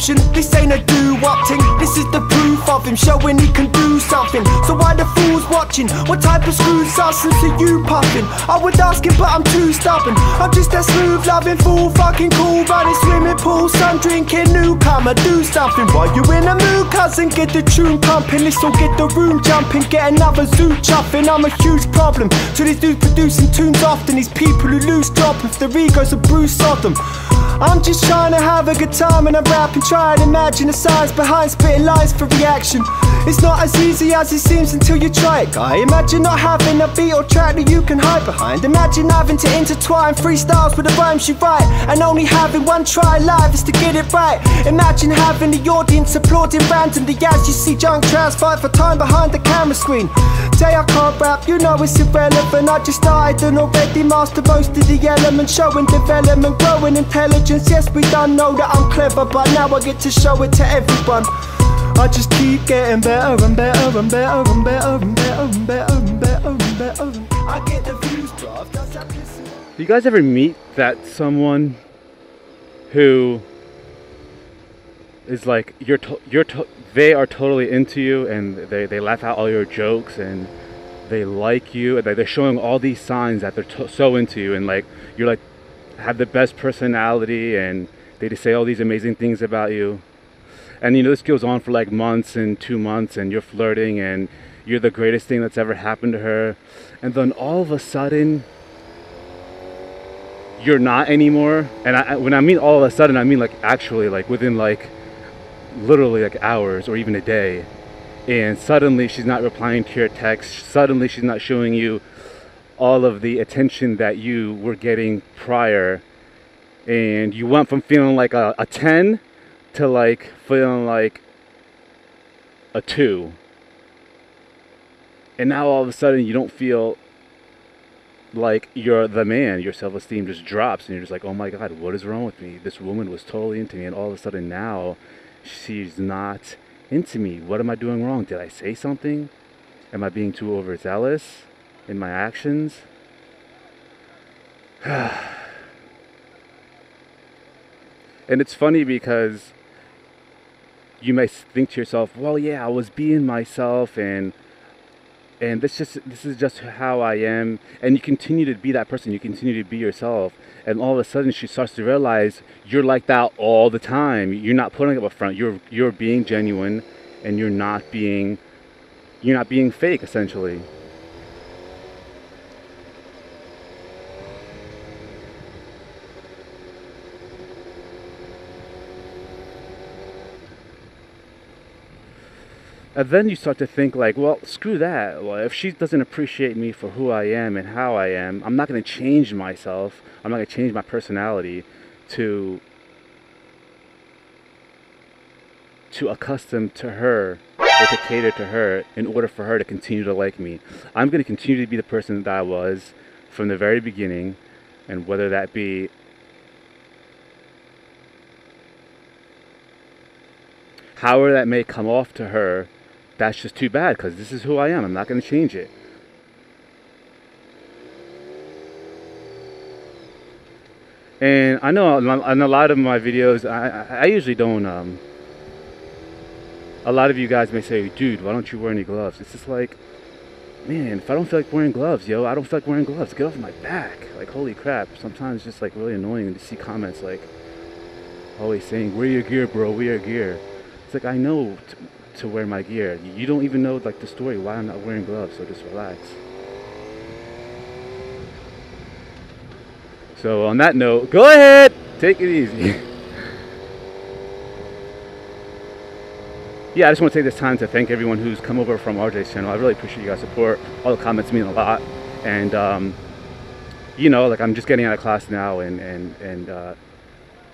action. This ain't a do-wop thing, this is the proof of him showing he can do something. So why the fools watching? What type of screwed substance are you puffing? I would ask him but I'm too stubborn. I'm just that smooth loving fool, fucking cool, running swimming pool, sun drinking newcomer. Do something while you in a mood, cousin, get the tune pumping. This'll get the room jumping, get another zoo chuffing. I'm a huge problem to these dudes producing tunes often. These people who lose drop if their egos are Bruce Sodom. I'm just trying to have a good time and I rap and try and imagine the science behind spitting lines for reaction. It's not as easy as it seems until you try it, guy. Imagine not having a beat or track that you can hide behind. Imagine having to intertwine freestyles with the rhymes you write, and only having one try live is to get it right. Imagine having the audience applauding randomly as you see junk trans fight for time behind the camera screen. Say I can't rap, you know it's irrelevant. I just started and already mastered most of the elements, showing development, growing intelligence. Yes, we don't know that I'm clever, but now I get to show it to everyone. I just keep getting better and better and better and better and better and better and better and better. I get the views, bruv. Does that listen? Do you guys ever meet that someone who is like they are totally into you and they laugh out all your jokes and they like you and they're showing all these signs that they're so into you, and like you're like have the best personality and they just say all these amazing things about you? And you know, this goes on for like months and 2 months, and you're flirting and you're the greatest thing that's ever happened to her, and then all of a sudden you're not anymore. And when I mean all of a sudden, I mean like actually like within like literally like hours or even a day. And suddenly she's not replying to your text, suddenly she's not showing you all of the attention that you were getting prior, and you went from feeling like a 10 to like feeling like a 2, and now all of a sudden you don't feel like you're the man. Your self-esteem just drops and you're just like, oh my god, what is wrong with me? This woman was totally into me, and all of a sudden now she's not into me. What am I doing wrong? Did I say something? Am I being too overzealous in my actions? And it's funny because you may think to yourself, well, yeah, I was being myself, and this is just how I am, and you continue to be that person, you continue to be yourself, and all of a sudden she starts to realize you're like that all the time. You're not putting up a front, you're being genuine, and you're not being fake, essentially. And then you start to think like, well, screw that. Well, if she doesn't appreciate me for who I am and how I am, I'm not going to change myself. I'm not going to change my personality to accustom to her or to cater to her in order for her to continue to like me. I'm going to continue to be the person that I was from the very beginning, and whether that be however that may come off to her, that's just too bad, because this is who I am. I'm not going to change it. And I know in a lot of my videos, I usually don't, a lot of you guys may say, dude, why don't you wear any gloves? It's just like, man, if I don't feel like wearing gloves, yo, I don't feel like wearing gloves. Get off my back. Like, holy crap. Sometimes it's just like really annoying to see comments like always saying, wear your gear, bro, wear your gear. It's like, I know to wear my gear. You don't even know like the story why I'm not wearing gloves, so just relax. So on that note, go ahead, take it easy. Yeah, I just want to take this time to thank everyone who's come over from RJ's channel. I really appreciate you guys' support. All the comments mean a lot. And you know, like, I'm just getting out of class now, and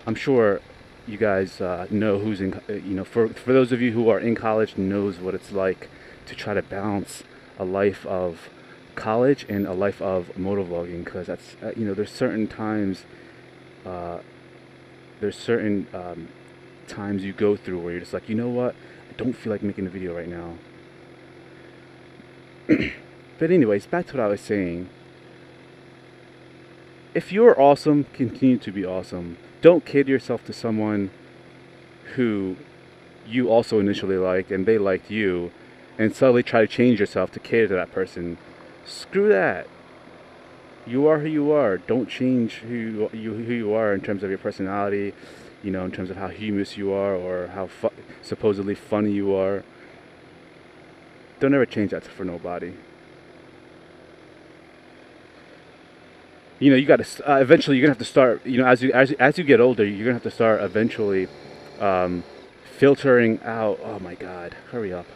I'm sure you guys know who's in, you know, for those of you who are in college, knows what it's like to try to balance a life of college and a life of motovlogging, because that's you know, there's certain times times you go through where you're just like, you know what, I don't feel like making a video right now. But anyways, back to what I was saying. If you're awesome, continue to be awesome. Don't kid yourself to someone who you also initially liked and they liked you, and suddenly try to change yourself to cater to that person. Screw that. You are who you are. Don't change who you are in terms of your personality, you know, in terms of how humorous you are or how supposedly funny you are. Don't ever change that for nobody. You know, you got to eventually. You're gonna have to start. You know, as you get older, you're gonna have to start eventually filtering out. Oh my God, hurry up!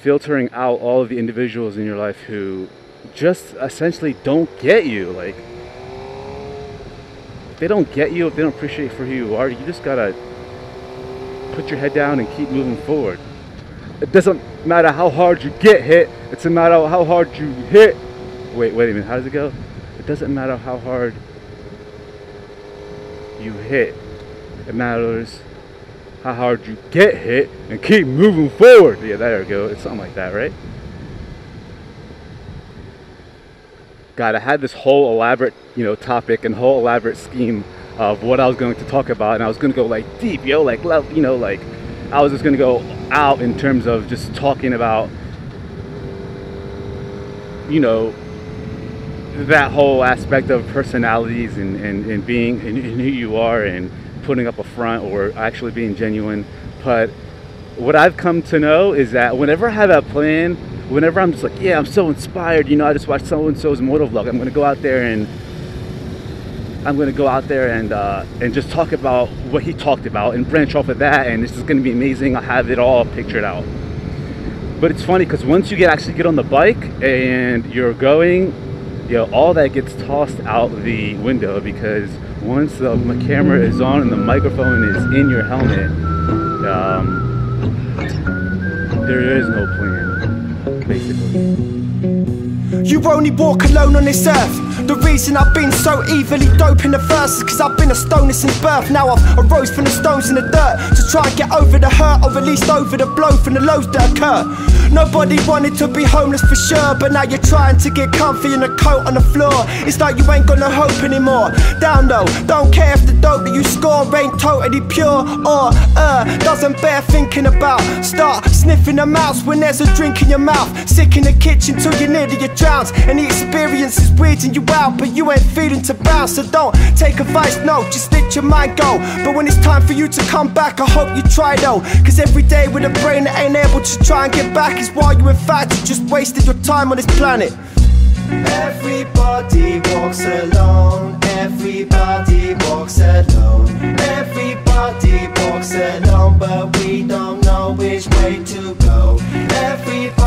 Filtering out all of the individuals in your life who just essentially don't get you. Like, if they don't get you, if they don't appreciate you for who you are, you just gotta put your head down and keep moving forward. It doesn't matter how hard you get hit. It's a matter of how hard you hit. Wait a minute. How does it go? It doesn't matter how hard you hit. It matters how hard you get hit and keep moving forward. Yeah, there we go. It's something like that, right? God, I had this whole elaborate, you know, topic and whole elaborate scheme of what I was going to talk about, and I was going to go like deep, yo, like, you know, like I was just going to go out in terms of just talking about, you know, that whole aspect of personalities and being and who you are and putting up a front or actually being genuine. But what I've come to know is that whenever I have a plan, whenever I'm just like, yeah, I'm so inspired, you know, I just watched so-and-so's motovlog, I'm gonna go out there and just talk about what he talked about and branch off of that, and this is gonna be amazing. I have it all pictured out. But it's funny because once you actually get on the bike and you're going, you know, all that gets tossed out the window, because once the camera is on and the microphone is in your helmet, there is no plan, basically. You only walk alone on this earth. The reason I've been so evilly dope in the first is cause I've been a stoner since birth. Now I've arose from the stones in the dirt to try and get over the hurt, or at least over the blow from the lows that occur. Nobody wanted to be homeless for sure, but now you're trying to get comfy in a coat on the floor. It's like you ain't got no hope anymore. Down low, don't care if the dope that you score ain't totally pure or doesn't bear thinking about. Start sniffing a mouse when there's a drink in your mouth. Sick in the kitchen till you're nearly you drowns, and the experience is weirding you out, but you ain't feeling to bounce. So don't take advice, no, just let your mind go. But when it's time for you to come back, I hope you try though, cause every day with a brain that ain't able to try and get back is why you in fact just wasted your time on this planet. Everybody walks alone. Everybody walks alone. Everybody walks alone, but we don't know which way to go. Everybody